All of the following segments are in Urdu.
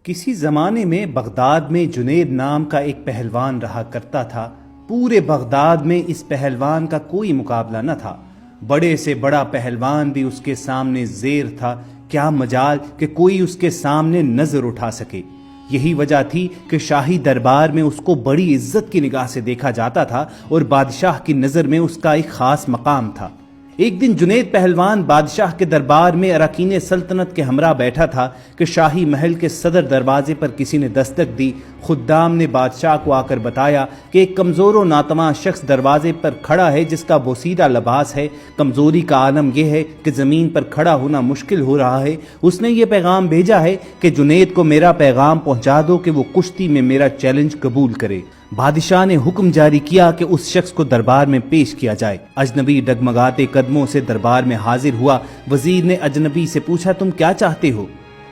کسی زمانے میں بغداد میں جنید نام کا ایک پہلوان رہا کرتا تھا۔ پورے بغداد میں اس پہلوان کا کوئی مقابلہ نہ تھا۔ بڑے سے بڑا پہلوان بھی اس کے سامنے زیر تھا، کیا مجال کہ کوئی اس کے سامنے نظر اٹھا سکے۔ یہی وجہ تھی کہ شاہی دربار میں اس کو بڑی عزت کی نگاہ سے دیکھا جاتا تھا اور بادشاہ کی نظر میں اس کا ایک خاص مقام تھا۔ ایک دن جنید پہلوان بادشاہ کے دربار میں اراکین سلطنت کے ہمراہ بیٹھا تھا کہ شاہی محل کے صدر دروازے پر کسی نے دستک دی۔ خدام نے بادشاہ کو آ کر بتایا کہ ایک کمزور و ناتواں شخص دروازے پر کھڑا ہے جس کا بوسیدہ لباس ہے۔ کمزوری کا عالم یہ ہے کہ زمین پر کھڑا ہونا مشکل ہو رہا ہے۔ اس نے یہ پیغام بھیجا ہے کہ جنید کو میرا پیغام پہنچا دو کہ وہ کشتی میں میرا چیلنج قبول کرے۔ بادشاہ نے حکم جاری کیا کہ اس شخص کو دربار میں پیش کیا جائے۔ اجنبی ڈگمگاتے قدموں سے دربار میں حاضر ہوا۔ وزیر نے اجنبی سے پوچھا، تم کیا چاہتے ہو؟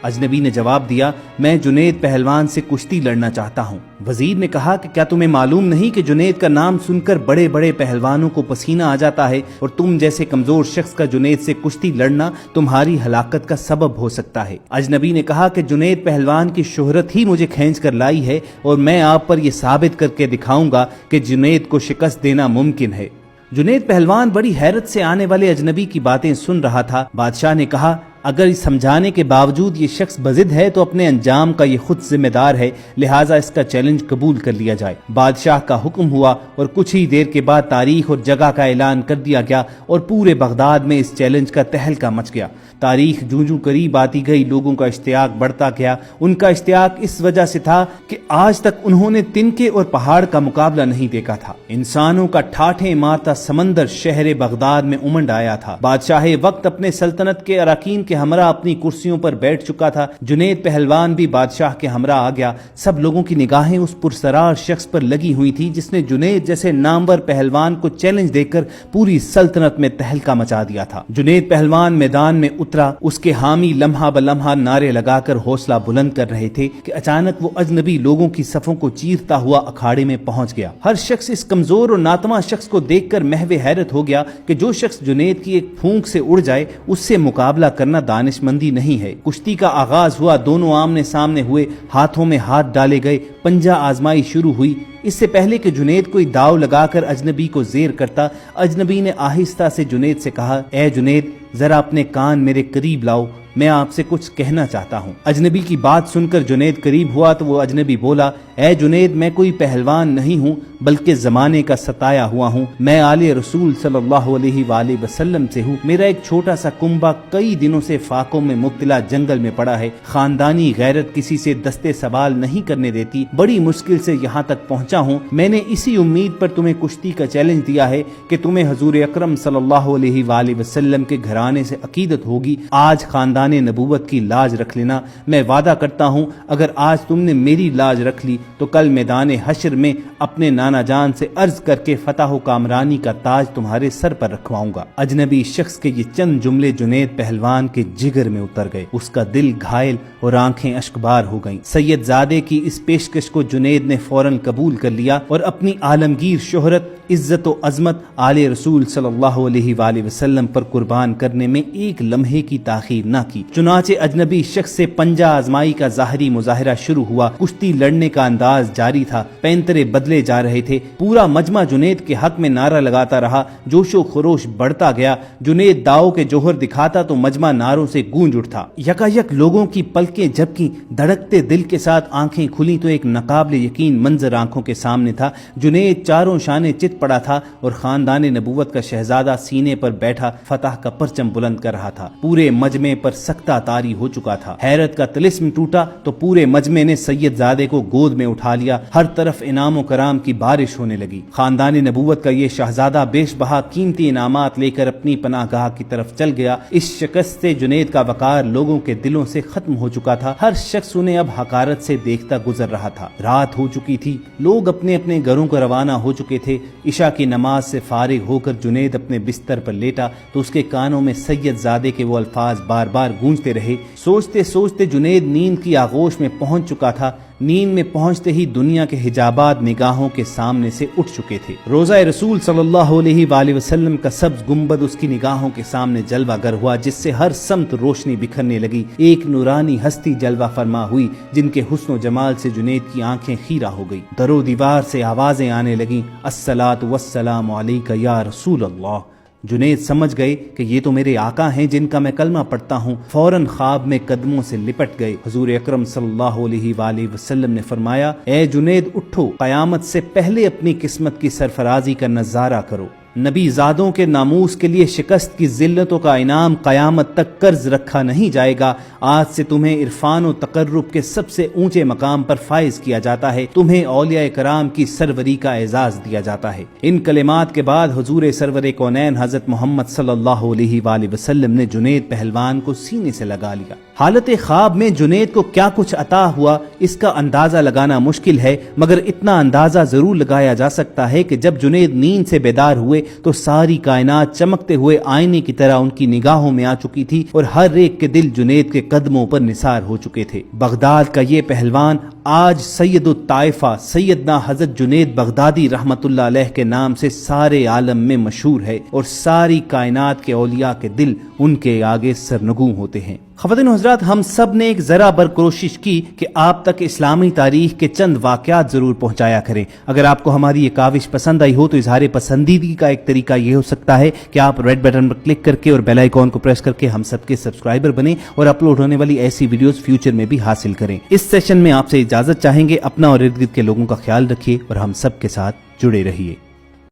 اجنبی نے جواب دیا، میں جنید پہلوان سے کشتی لڑنا چاہتا ہوں۔ وزیر نے کہا کہ کیا تمہیں معلوم نہیں کہ جنید کا نام سن کر بڑے بڑے پہلوانوں کو پسینہ آ جاتا ہے، اور تم جیسے کمزور شخص کا جنید سے کشتی لڑنا تمہاری ہلاکت کا سبب ہو سکتا ہے۔ اجنبی نے کہا کہ جنید پہلوان کی شہرت ہی مجھے کھینچ کر لائی ہے، اور میں آپ پر یہ ثابت کر کے دکھاؤں گا کہ جنید کو شکست دینا ممکن ہے۔ جنید پہلوان بڑی حیرت سے آنے والے اجنبی کی باتیں سن رہا تھا۔ بادشاہ نے کہا، اگر اس سمجھانے کے باوجود یہ شخص بضد ہے تو اپنے انجام کا یہ خود ذمہ دار ہے، لہٰذا اس کا چیلنج قبول کر لیا جائے۔ بادشاہ کا حکم ہوا اور کچھ ہی دیر کے بعد تاریخ اور جگہ کا اعلان کر دیا گیا، اور پورے بغداد میں اس چیلنج کا تہلکہ مچ گیا۔ تاریخ جوں جوں قریب آتی گئی، لوگوں کا اشتیاق بڑھتا گیا۔ ان کا اشتیاق اس وجہ سے تھا کہ آج تک انہوں نے تنکے اور پہاڑ کا مقابلہ نہیں دیکھا تھا۔ انسانوں کا ٹھاٹھے مارتا سمندر شہر بغداد میں امنڈ آیا تھا۔ بادشاہ وقت اپنے سلطنت کے اراکین کے ہمراہ اپنی کرسیوں پر بیٹھ چکا تھا۔ جنید پہلوان بھی بادشاہ کے ہمراہ آ گیا۔ سب لوگوں کی نگاہیں اس پرسرار شخص پر لگی ہوئی تھی جس نے جنید جیسے نامور پہلوان کو چیلنج دے کر پوری سلطنت میں تہلکہ مچا دیا تھا۔ جنید پہلوان میدان میں اترا۔ اس کے حامی لمحہ بلمحہ نعرے لگا کر حوصلہ بلند کر رہے تھے کہ اچانک وہ اجنبی لوگوں کی صفوں کو چیرتا ہوا اکھاڑے میں پہنچ گیا۔ ہر شخص اس کمزور اور ناتواں شخص کو دیکھ کر محو حیرت ہو گیا کہ جو شخص جنید کی ایک پھونک سے اڑ جائے اس سے مقابلہ کرنا دانش مندی نہیں ہے۔ کشتی کا آغاز ہوا، دونوں آمنے سامنے ہوئے، ہاتھوں میں ہاتھ ڈالے گئے، پنجہ آزمائی شروع ہوئی۔ اس سے پہلے کہ جنید کوئی داؤ لگا کر اجنبی کو زیر کرتا، اجنبی نے آہستہ سے جنید سے کہا، اے جنید، ذرا اپنے کان میرے قریب لاؤ، میں آپ سے کچھ کہنا چاہتا ہوں۔ اجنبی کی بات سن کر جنید قریب ہوا تو وہ اجنبی بولا، اے جنید، میں کوئی پہلوان نہیں ہوں بلکہ زمانے کا ستایا ہوا ہوں۔ میں آل رسول صلی اللہ علیہ وآلہ وسلم سے ہوں۔ میرا ایک چھوٹا سا کنبہ کئی دنوں سے فاقوں میں مبتلا جنگل میں پڑا ہے۔ خاندانی غیرت کسی سے دستے سوال نہیں کرنے دیتی۔ بڑی مشکل سے یہاں تک پہنچا ہوں۔ میں نے اسی امید پر تمہیں کشتی کا چیلنج دیا ہے کہ تمہیں حضور اکرم صلی اللہ علیہ وآلہ وسلم کے گھرانے سے عقیدت ہوگی۔ آج خاندان نبوت کی لاج رکھ لینا۔ میں وعدہ کرتا ہوں اگر آج تم نے میری لاج رکھ لی تو کل میدان حشر میں اپنے نانا جان سے عرض کر کے فتح و کامرانی کا تاج تمہارے سر پر رکھواؤں گا۔ اجنبی شخص کے یہ چند جملے جنید پہلوان کے جگر میں اتر گئے۔ اس کا دل گھائل اور آنکھیں اشکبار ہو گئیں۔ سید زادے کی اس پیشکش کو جنید نے فوراً قبول کر لیا اور اپنی عالمگیر شہرت، عزت و عظمت آل رسول صلی اللہ علیہ وآلہ وسلم پر قربان کرنے میں ایک لمحے کی تاخیر نہ کی۔ چنانچہ اجنبی شخص سے پنجہ آزمائی کا ظاہری مظاہرہ شروع ہوا۔ کشتی لڑنے کا انداز جاری تھا، پینترے بدلے جا رہے تھے۔ پورا مجمع جنید کے حق میں نعرہ لگاتا رہا۔ جوش و خروش بڑھتا گیا۔ جنید داؤ کے جوہر دکھاتا تو مجمع نعروں سے گونج اٹھتا۔ یکایک لوگوں کی پلکیں جھپکیں، دھڑکتے دل کے ساتھ آنکھیں کھلیں تو ایک ناقابل یقین منظر آنکھوں کے سامنے تھا۔ جنید چاروں شانے چت پڑا تھا اور خاندان نبوت کا شہزادہ سینے پر بیٹھا فتح کا پرچم بلند کر رہا تھا۔ پورے مجمع پر سکتہ طاری ہو چکا تھا۔ حیرت کا طلسم ٹوٹا تو پورے مجمع نے سید زادے کو گود میں اٹھا لیا۔ ہر طرف انعام و کرام کی بارش ہونے لگی۔ خاندان نبوت کا یہ شہزادہ بیش بہا قیمتی انعامات لے کر اپنی پناہ گاہ کی طرف چل گیا۔ اس شکست سے جنید کا وقار لوگوں کے دلوں سے ختم ہو چکا تھا۔ ہر شخص انہیں اب حقارت سے دیکھتا گزر رہا تھا۔ رات ہو چکی تھی، لوگ اپنے اپنے گھروں کو روانہ ہو چکے تھے۔ عشاء کی نماز سے فارغ ہو کر جنید اپنے بستر پر لیٹا تو اس کے کانوں میں سید زادے کے وہ الفاظ بار بار بار گونجتے رہے۔ سوچتے سوچتے جنید نیند کی آغوش میں پہنچ چکا تھا۔ نیند میں پہنچتے ہی دنیا کے حجابات نگاہوں کے سامنے سے اٹھ چکے تھے۔ روضہ رسول صلی اللہ علیہ وآلہ وسلم کا سبز گنبد اس کی نگاہوں کے سامنے جلوہ گر ہوا، جس سے ہر سمت روشنی بکھرنے لگی۔ ایک نورانی ہستی جلوہ فرما ہوئی جن کے حسن و جمال سے جنید کی آنکھیں خیرہ ہو گئی۔ در و دیوار سے آوازیں آنے لگیں، الصلاۃ والسلام علیک یا رسول اللہ۔ جنید سمجھ گئے کہ یہ تو میرے آقا ہیں جن کا میں کلمہ پڑھتا ہوں۔ فوراً خواب میں قدموں سے لپٹ گئے۔ حضور اکرم صلی اللہ علیہ وآلہ وسلم نے فرمایا، اے جنید اٹھو، قیامت سے پہلے اپنی قسمت کی سرفرازی کا نظارہ کرو۔ نبی زادوں کے ناموس کے لیے شکست کی ذلتوں کا انعام قیامت تک قرض رکھا نہیں جائے گا۔ آج سے تمہیں عرفان و تقرب کے سب سے اونچے مقام پر فائز کیا جاتا ہے۔ تمہیں اولیاء کرام کی سروری کا اعزاز دیا جاتا ہے۔ ان کلمات کے بعد حضور سرور کونین حضرت محمد صلی اللہ علیہ وآلہ وسلم نے جنید پہلوان کو سینے سے لگا لیا۔ حالت خواب میں جنید کو کیا کچھ عطا ہوا اس کا اندازہ لگانا مشکل ہے، مگر اتنا اندازہ ضرور لگایا جا سکتا ہے کہ جب جنید نیند سے بیدار ہوئے تو ساری کائنات چمکتے ہوئے آئینے کی طرح ان کی نگاہوں میں آ چکی تھی اور ہر ایک کے دل جنید کے قدموں پر نثار ہو چکے تھے۔ بغداد کا یہ پہلوان آج سید الطائفہ سیدنا حضرت جنید بغدادی رحمت اللہ علیہ کے نام سے سارے عالم میں مشہور ہے اور ساری کائنات کے اولیاء کے دل ان کے آگے سرنگوں ہوتے ہیں۔ خواتین و حضرات، ہم سب نے ایک ذرا بر کوشش کی کہ آپ تک اسلامی تاریخ کے چند واقعات ضرور پہنچایا کریں۔ اگر آپ کو ہماری یہ کاوش پسند آئی ہو تو اظہار پسندیدگی کا ایک طریقہ یہ ہو سکتا ہے کہ آپ ریڈ بٹن پر کلک کر کے اور بیل آئیکن کو پریس کر کے ہم سب کے سبسکرائبر بنیں اور اپلوڈ ہونے والی ایسی ویڈیوز فیوچر میں بھی حاصل کریں۔ اس سیشن میں آپ سے اجازت چاہیں گے۔ اپنا اور ارد گرد کے لوگوں کا خیال رکھیے اور ہم سب کے ساتھ جڑے رہیے۔